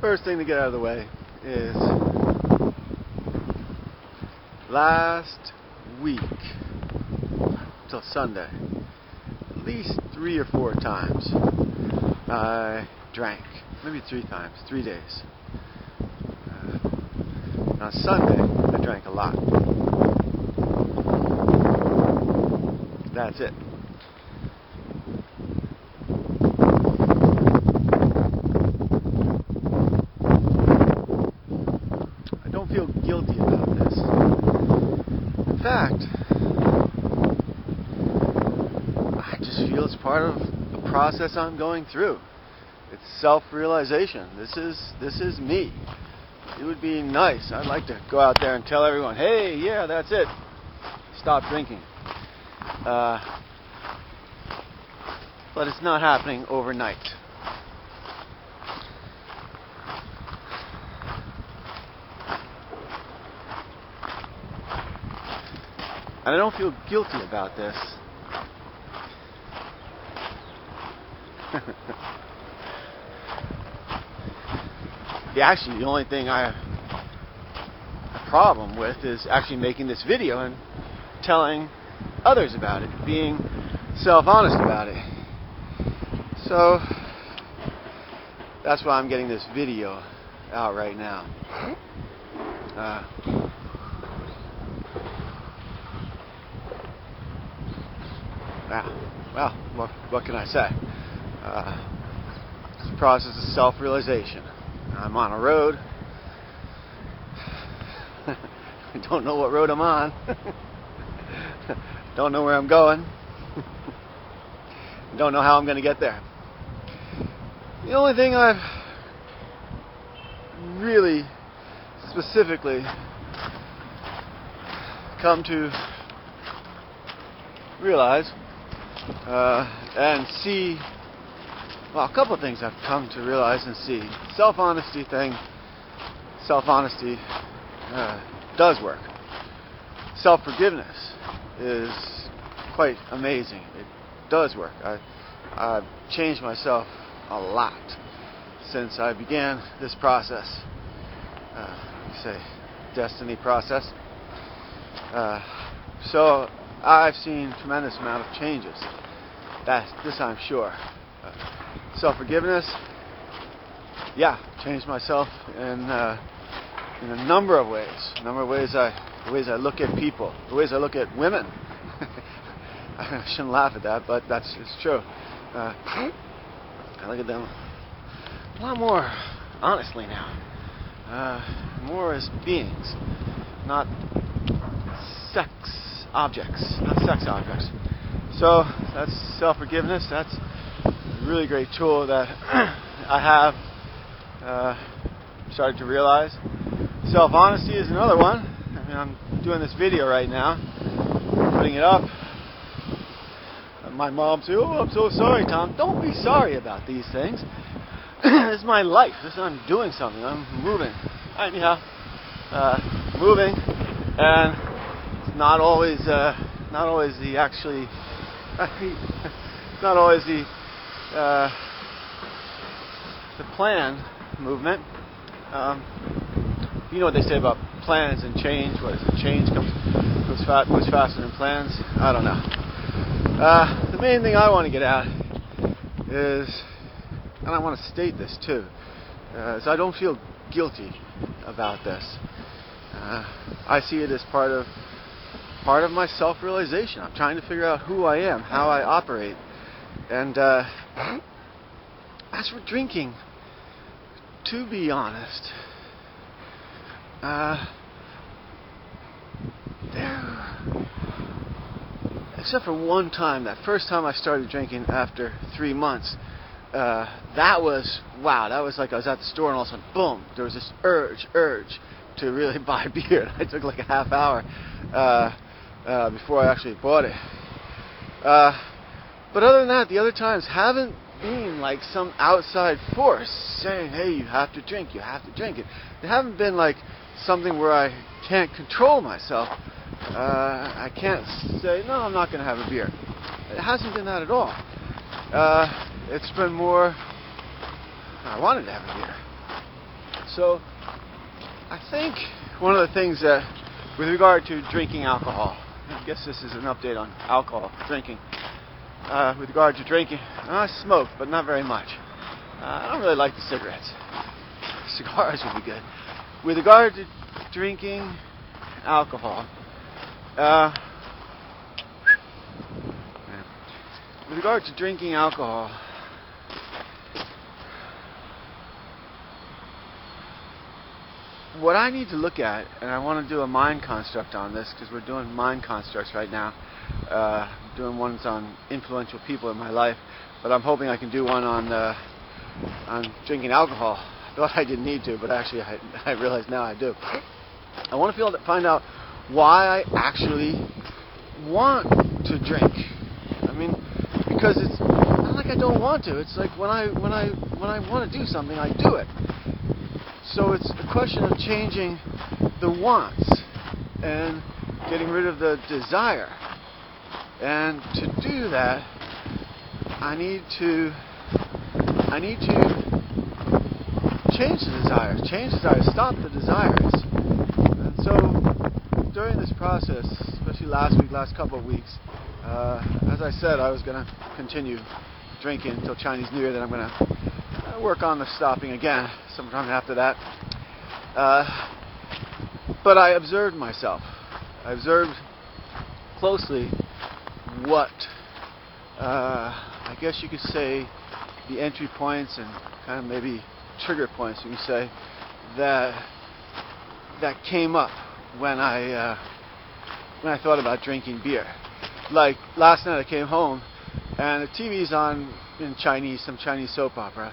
first thing to get out of the way is last week till Sunday, at least 3 or 4 times I drank, maybe 3 times, 3 days. On Sunday I drank a lot. That's it. I don't feel guilty about this. In fact, I just feel it's part of the process I'm going through. It's self-realization. This is me. It would be nice. I'd like to go out there and tell everyone, hey, yeah, that's it. Stop drinking. But it's not happening overnight. And I don't feel guilty about this. Actually, the only thing I have a problem with is actually making this video and telling others about it, being self-honest about it. So that's why I'm getting this video out right now. Well, what can I say? It's a process of self-realization. I'm on a road. I don't know what road I'm on. Don't know where I'm going. Don't know how I'm going to get there. The only thing I've really specifically come to realize and see, well, a couple of things I've come to realize and see. Self-honesty does work. Self-forgiveness is quite amazing. It does work. I've changed myself a lot since I began this process. Destiny process. So I've seen tremendous amount of changes. This I'm sure. Self-forgiveness, changed myself in a number of ways. The ways I look at people, the ways I look at women. I shouldn't laugh at that, but it's true. I look at them a lot more honestly now. More as beings, not sex objects. So that's self-forgiveness. That's a really great tool that I have started to realize. Self-honesty is another one. I mean, I'm doing this video right now, putting it up. My mom said, "Oh, I'm so sorry, Tom." Don't be sorry about these things. This is my life. I'm doing something. I'm moving. Moving, and it's not always the planned movement. You know what they say about plans and change. What is it? Change moves faster than plans. I don't know. The main thing I want to get at is, and I want to state this too, is I don't feel guilty about this. I see it as part of my self-realization. I'm trying to figure out who I am, how I operate, and as for drinking, to be honest, except for one time, that first time I started drinking after 3 months, that was like I was at the store and all of a sudden, boom, there was this urge to really buy beer. I took like a half hour before I actually bought it. But other than that, the other times haven't been like some outside force saying, hey, you have to drink it. They haven't been like something where I can't control myself. I can't say, no, I'm not going to have a beer. It hasn't been that at all. It's been more, I wanted to have a beer. So I think one of the things that, with regard to drinking alcohol, I guess this is an update on alcohol drinking. With regard to drinking, I smoke, but not very much. I don't really like the cigarettes. Cigars would be good. With regard to drinking alcohol, with regard to drinking alcohol, what I need to look at, and I want to do a mind construct on this because we're doing mind constructs right now, doing ones on influential people in my life, but I'm hoping I can do one on drinking alcohol. I thought I didn't need to, but actually I realize now I do. I want to find out why I actually want to drink. I mean, because it's not like I don't want to. It's like when I want to do something, I do it. So it's a question of changing the wants and getting rid of the desire. And to do that, I need to change the desires, stop the desires. And so during this process, especially last couple of weeks, as I said, I was going to continue drinking until Chinese New Year, then I'm going to work on the stopping again sometime after that. But I observed myself. I observed closely what, I guess you could say, the entry points and kind of maybe trigger points, you can say, that came up when I thought about drinking beer. Like last night I came home and the TV's on in Chinese, some Chinese soap opera,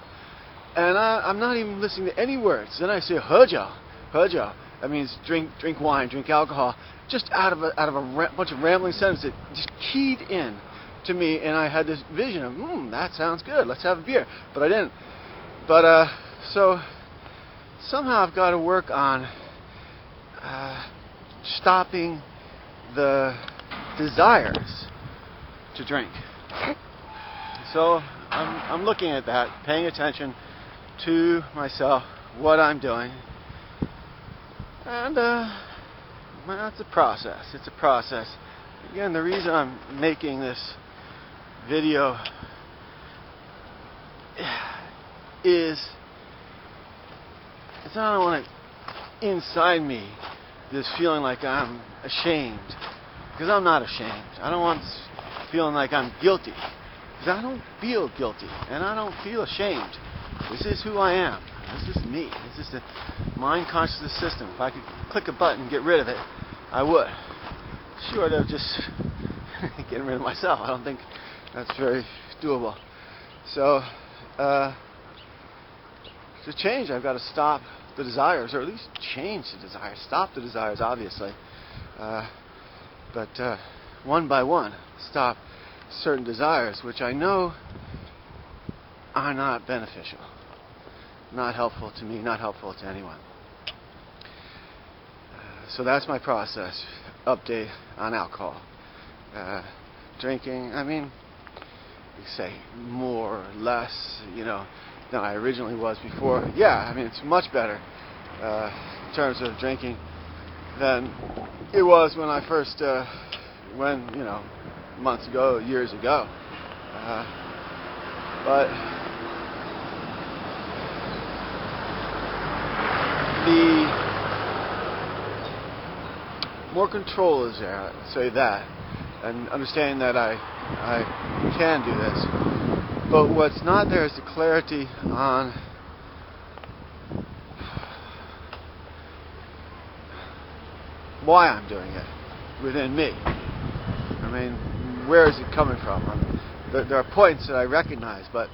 and I'm not even listening to any words. Then I say hejiao. That means drink wine, drink alcohol. Just out of a bunch of rambling sentences, it just keyed in to me, and I had this vision of, that sounds good. Let's have a beer. But I didn't. But so somehow I've got to work on stopping the desires to drink. So I'm looking at that, paying attention to myself, what I'm doing, and well, it's a process. It's a process. Again, the reason I'm making this video is I don't want it inside me, this feeling like I'm ashamed, because I'm not ashamed. I don't want feeling like I'm guilty, because I don't feel guilty and I don't feel ashamed. This is who I am. This is me. This is the mind consciousness system. If I could click a button and get rid of it, I would. Short of just getting rid of myself. I don't think that's very doable. So to change, I've got to stop the desires, or at least change the desires. Stop the desires, obviously, but one by one, stop certain desires, which I know are not beneficial, not helpful to me, not helpful to anyone. So that's my process. Update on alcohol. Drinking, I mean, you say more or less, than I originally was before. Yeah, I mean, it's much better in terms of drinking than it was when I first, months ago, years ago. But the more control is there, I'd say that, and understanding that I can do this. But what's not there is the clarity on why I'm doing it within me. I mean, where is it coming from? There are points that I recognize, but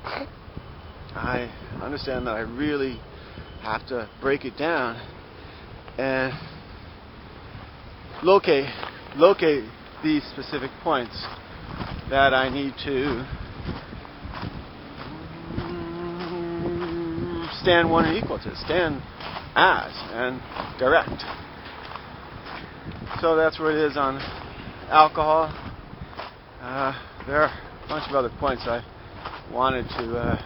I understand that I really have to break it down and locate these specific points that I need to stand one and equal to, stand as and direct. So that's where it is on alcohol. There are a bunch of other points I wanted to